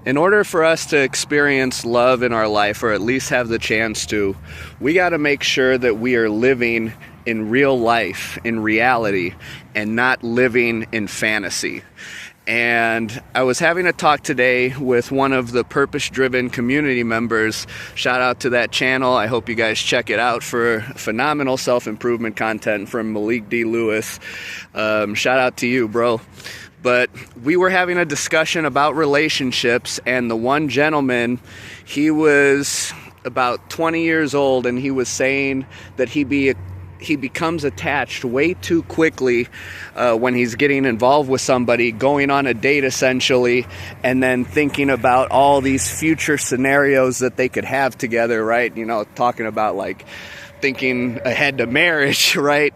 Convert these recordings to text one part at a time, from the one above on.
In order for us to experience love in our life, or at least have the chance to, we got to make sure that we are living in real life, in reality, and not living in fantasy. And I was having a talk today with one of the purpose-driven community members. Shout out to that channel. I hope you guys check it out for phenomenal self-improvement content from Malik D. Lewis. Shout out to you, bro. But we were having a discussion about relationships, and the one gentleman, he was about 20 years old, and he was saying that he becomes attached way too quickly when he's getting involved with somebody, going on a date essentially, and then thinking about all these future scenarios that they could have together, right? You know, talking about like thinking ahead to marriage, right?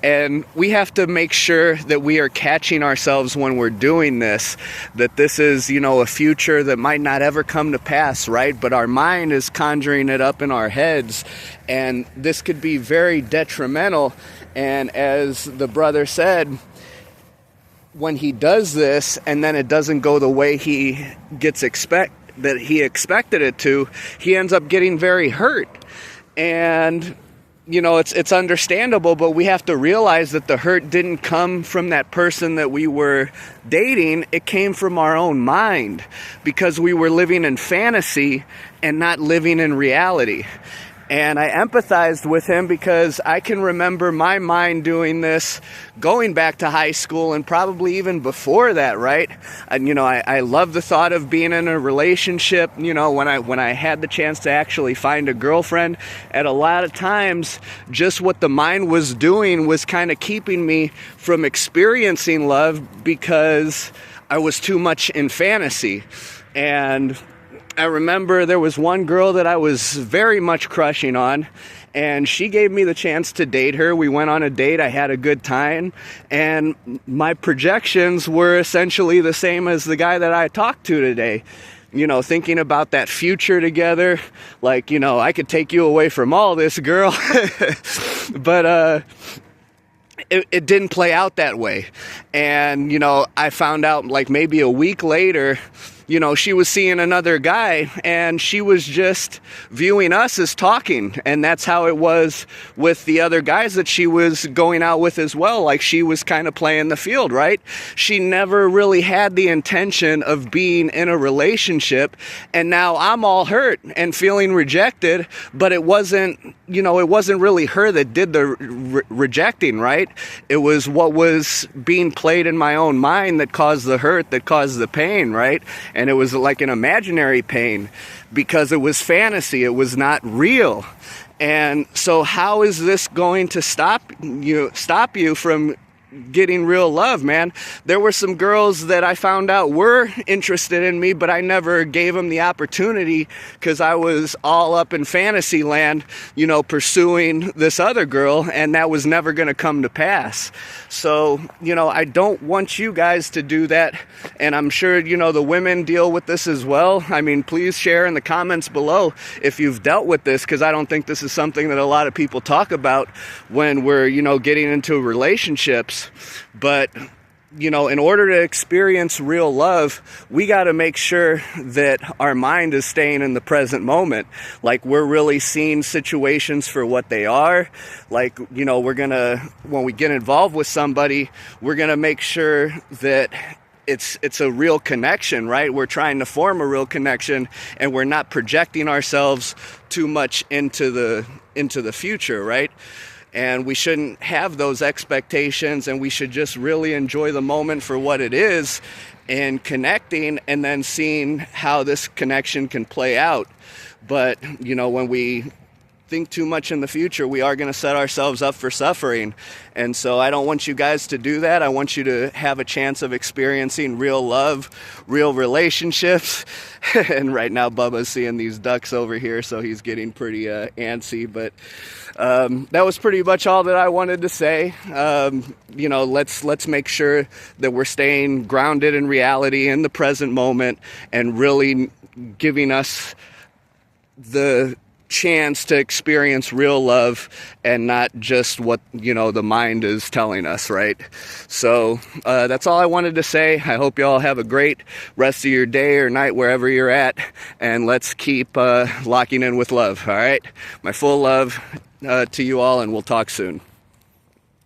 And we have to make sure that we are catching ourselves when we're doing this, that this is, you know, a future that might not ever come to pass, right? But our mind is conjuring it up in our heads, and this could be very detrimental. And as the brother said, when he does this and then it doesn't go the way he expected it to, he ends up getting very hurt. And you know, it's understandable, but we have to realize that the hurt didn't come from that person that we were dating. It came from our own mind, because we were living in fantasy and not living in reality. And I empathized with him because I can remember my mind doing this going back to high school and probably even before that, right? And, you know, I love the thought of being in a relationship, you know, when I had the chance to actually find a girlfriend. At a lot of times, just what the mind was doing was kind of keeping me from experiencing love because I was too much in fantasy. And I remember there was one girl that I was very much crushing on, and she gave me the chance to date her. We went on a date, I had a good time, and my projections were essentially the same as the guy that I talked to today. You know, thinking about that future together, like, you know, I could take you away from all this, girl. But it didn't play out that way. And, you know, I found out like maybe a week later, you know, she was seeing another guy, and she was just viewing us as talking. And that's how it was with the other guys that she was going out with as well. Like, she was kind of playing the field, right? She never really had the intention of being in a relationship. And now I'm all hurt and feeling rejected, but it wasn't, you know, it wasn't really her that did the rejecting, right? It was what was being played in my own mind that caused the hurt, that caused the pain, right? And it was like an imaginary pain because it was fantasy. It was not real. And so how is this going to stop you from getting real love, man? There were some girls that I found out were interested in me, but I never gave them the opportunity because I was all up in fantasy land, you know, pursuing this other girl, and that was never going to come to pass. So, you know, I don't want you guys to do that, and I'm sure, you know, the women deal with this as well. I mean, please share in the comments below if you've dealt with this, because I don't think this is something that a lot of people talk about when we're, you know, getting into relationships. But, you know, in order to experience real love, we got to make sure that our mind is staying in the present moment. Like, we're really seeing situations for what they are. Like, you know, when we get involved with somebody, we're going to make sure that it's a real connection, right? We're trying to form a real connection, and we're not projecting ourselves too much into the future, right? And we shouldn't have those expectations, and we should just really enjoy the moment for what it is and connecting, and then seeing how this connection can play out. But, you know, when we think too much in the future, we are going to set ourselves up for suffering. And so I don't want you guys to do that. I want you to have a chance of experiencing real love, real relationships. And right now Bubba's seeing these ducks over here, so he's getting pretty antsy. But that was pretty much all that I wanted to say. You know, let's make sure that we're staying grounded in reality, in the present moment, and really giving us the chance to experience real love and not just what, the mind is telling us, right? So that's all I wanted to say. I hope you all have a great rest of your day or night wherever you're at, and let's keep locking in with love. All right, my full love to you all, and we'll talk soon.